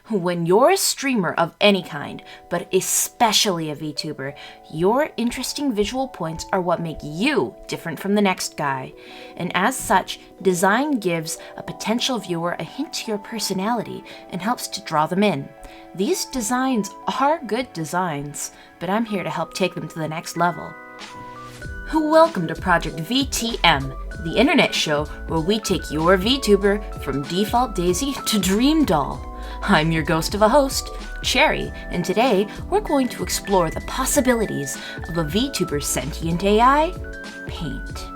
When you're a streamer of any kind, but especially a VTuber, your interesting visual points are what make you different from the next guy. And as such, design gives a potential viewer a hint to your personality and helps to draw them in. These designs are good designs, but I'm here to help take them to the next level. Welcome to Project VTM, the internet show where we take your VTuber from default Daisy to Dream Doll. I'm your ghost of a host, Cherry, and today we're going to explore the possibilities of a VTuber's sentient AI, Paint.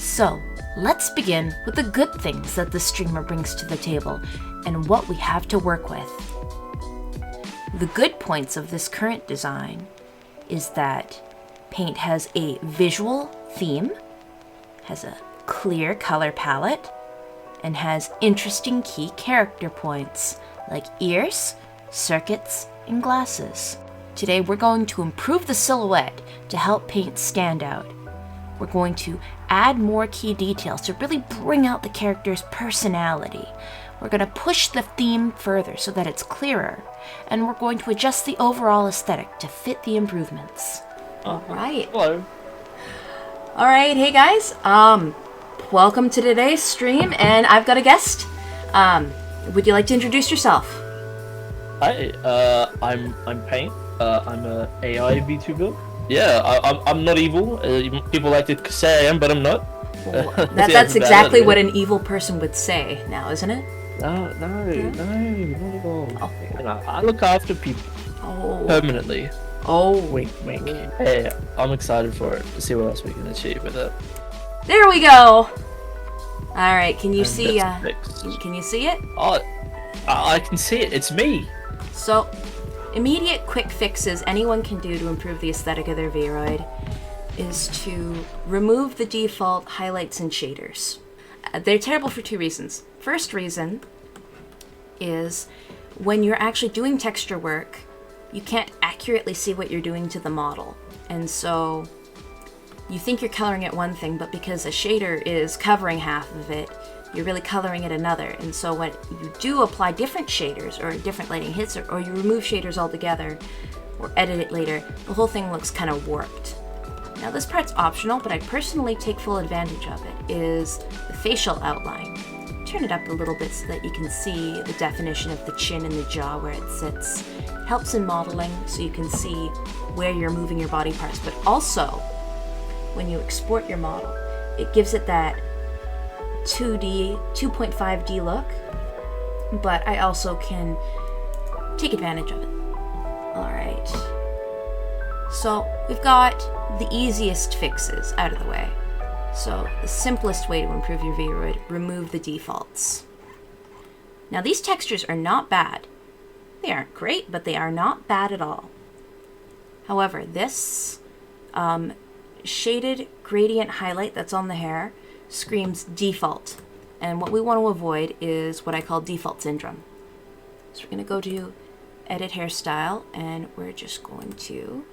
So, let's begin with the good things that the streamer brings to the table and what we have to work with. The good points of this current design is that Paint has a visual theme, has a clear color palette, and has interesting key character points like ears, circuits, and glasses. Today we're going to improve the silhouette to help Paint stand out. We're going to add more key details to really bring out the character's personality. We're going to push the theme further so that it's clearer, and we're going to adjust the overall aesthetic to fit the improvements. All right. Hello. All right, hey guys. Welcome to today's stream, and I've got a guest. Would you like to introduce yourself? Hi, I'm Paint. I'm a AI VTuber. Yeah, I'm not evil. People like to say I am, but I'm not. Well, that's exactly what an evil person would say now, isn't it? No, not at all. Oh. I look after people permanently. Oh. Wink, wink. Hey, I'm excited for it to see what else we can achieve with it. There we go. All right, can you see? Can you see it? Oh, I can see it. It's me. So, immediate quick fixes anyone can do to improve the aesthetic of their Vroid is to remove the default highlights and shaders. They're terrible for two reasons. First reason is when you're actually doing texture work, you can't accurately see what you're doing to the model. And so you think you're coloring it one thing, but because a shader is covering half of it, you're really coloring it another. And so when you do apply different shaders or different lighting hits, or you remove shaders altogether or edit it later, the whole thing looks kind of warped. Now this part's optional, but I personally take full advantage of it, is the facial outline. Turn it up a little bit so that you can see the definition of the chin and the jaw where it sits. It helps in modeling so you can see where you're moving your body parts, but also when you export your model, it gives it that 2D, 2.5D look, but I also can take advantage of it. All right. So we've got the easiest fixes out of the way. So the simplest way to improve your Vroid, remove the defaults. Now these textures are not bad. They aren't great, but they are not bad at all. However, this shaded gradient highlight that's on the hair screams default, and what we want to avoid is what I call default syndrome. So we're going to go to edit hairstyle, and we're just going to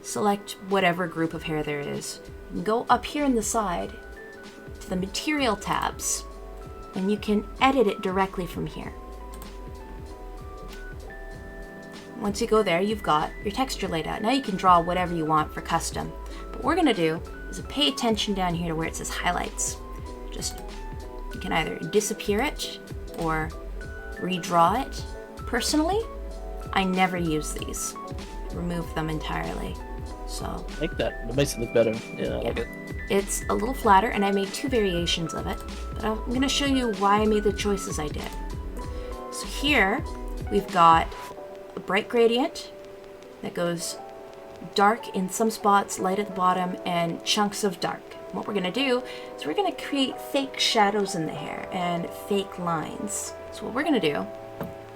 select whatever group of hair there is, and go up here in the side to the material tabs, and you can edit it directly from here. Once you go there, you've got your texture laid out. Now you can draw whatever you want for custom. But what we're going to do is pay attention down here to where it says highlights. Just, you can either disappear it or redraw it. Personally, I never use these. Remove them entirely. So I like that. It makes it look better. Yeah, I like it. It's a little flatter, and I made two variations of it. But I'm going to show you why I made the choices I did. So here, we've got a bright gradient that goes dark in some spots, light at the bottom, and chunks of dark. What we're going to do is we're going to create fake shadows in the hair and fake lines. So what we're going to do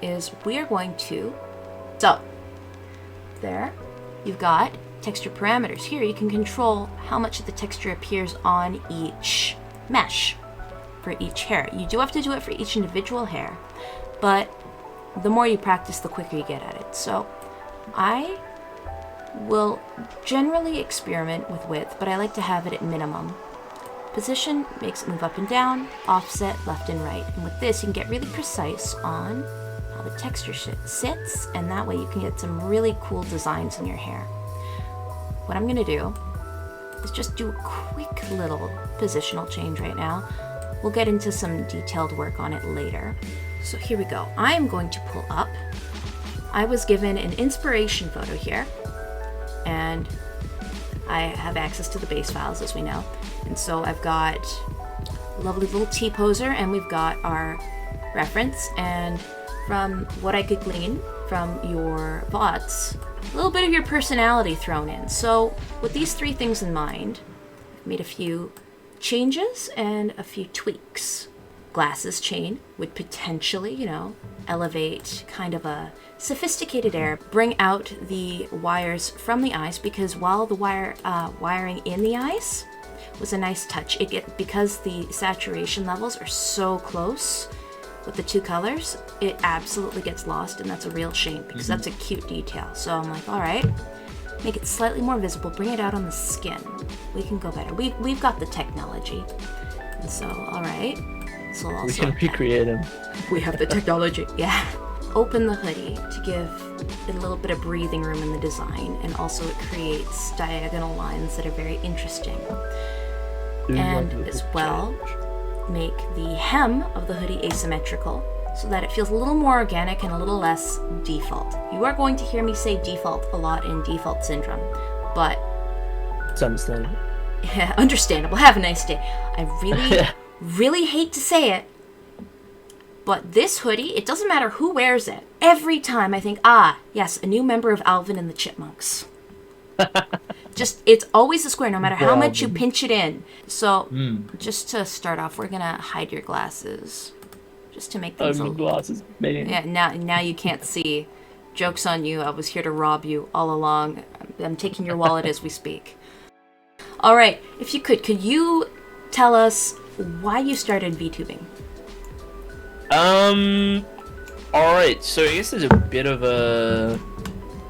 is we are going to, so there, you've got texture parameters. Here you can control how much of the texture appears on each mesh for each hair. You do have to do it for each individual hair, but the more you practice, the quicker you get at it. So I will generally experiment with width, but I like to have it at minimum. Position makes it move up and down, offset, left and right. And with this, you can get really precise on how the texture sits, and that way you can get some really cool designs in your hair. What I'm gonna do is just do a quick little positional change right now. We'll get into some detailed work on it later. So here we go. I am going to pull up. I was given an inspiration photo here, and I have access to the base files, as we know. And so I've got a lovely little T-poser, and we've got our reference. And from what I could glean from your VODs, a little bit of your personality thrown in. So with these three things in mind, I've made a few changes and a few tweaks. Glasses chain would potentially, you know, elevate kind of a sophisticated air, bring out the wires from the eyes, because while the wiring in the eyes was a nice touch, because the saturation levels are so close with the two colors, it absolutely gets lost, and that's a real shame because that's a cute detail. So I'm like, all right, make it slightly more visible, bring it out on the skin. We can go better. We've got the technology, and so all right. So also We can recreate them. we have the technology. Yeah. Open the hoodie to give it a little bit of breathing room in the design, and also it creates diagonal lines that are very interesting. And as well, make the hem of the hoodie asymmetrical so that it feels a little more organic and a little less default. You are going to hear me say default a lot in default syndrome, but It's understandable. yeah, understandable. Have a nice day. I really hate to say it, but this hoodie, it doesn't matter who wears it. Every time I think, yes, a new member of Alvin and the Chipmunks. Just, it's always a square, no matter how much you pinch it in. So, just to start off, we're gonna hide your glasses, just to make things. Glasses, man. Yeah, now you can't see. Joke's on you. I was here to rob you all along. I'm taking your wallet as we speak. All right, if you could you tell us why you started VTubing? Alright, so I guess there's a bit of a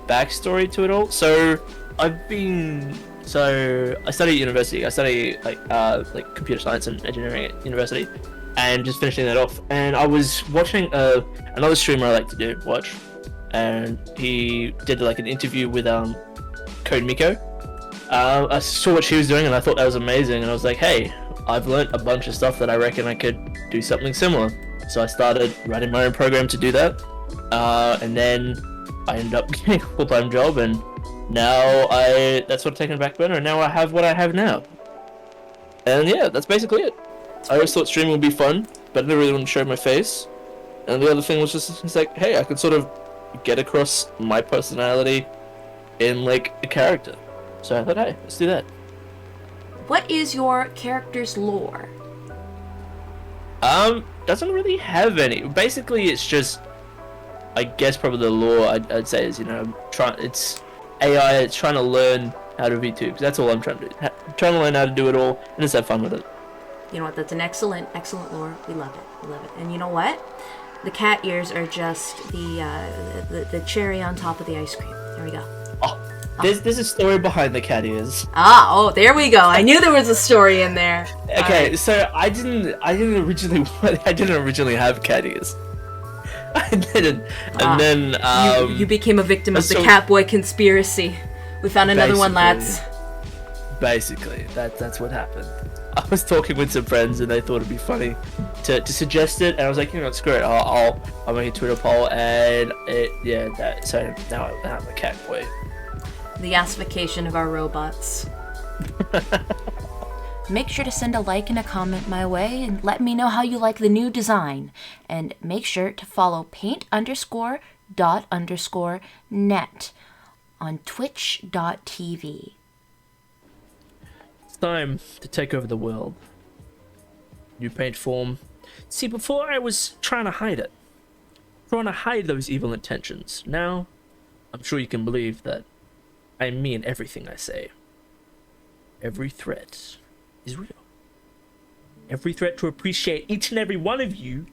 backstory to it all. So I study at university. I study like computer science and engineering at university, and just finishing that off. And I was watching another streamer I like to watch, and he did like an interview with Code Miko. I saw what she was doing, and I thought that was amazing. And I was like, hey, I've learned a bunch of stuff that I reckon I could do something similar. So I started writing my own program to do that, and then I ended up getting a full-time job, and now that's what I've taken back burner, and now I have what I have now. And yeah, that's basically it. I always thought streaming would be fun, but I didn't really want to show my face. And the other thing was just, it's like, hey, I could sort of get across my personality in like a character. So I thought, hey, let's do that. What is your character's lore? Doesn't really have any. Basically, it's just, I guess probably the lore I'd say is, you know, it's AI, it's trying to learn how to VTube, because that's all I'm trying to do. Trying to learn how to do it all, and just have fun with it. You know what, that's an excellent lore. We love it. And you know what? The cat ears are just the cherry on top of the ice cream. There we go. There's a story behind the cat ears. There we go. I knew there was a story in there. Okay, so I didn't originally have cat ears. I didn't, and then you became a victim of the Catboy conspiracy. We found another one, lads. Basically, that's what happened. I was talking with some friends, and they thought it'd be funny to suggest it, and I was like, you know, screw it. I'll make a Twitter poll, and so now I'm a Catboy. The ossification of our robots. Make sure to send a like and a comment my way, and let me know how you like the new design. And make sure to follow paint_dot_net on twitch.tv. It's time to take over the world. New paint form. See, before I was trying to hide it. Trying to hide those evil intentions. Now, I'm sure you can believe that I mean everything I say. Every threat is real. Every threat to appreciate each and every one of you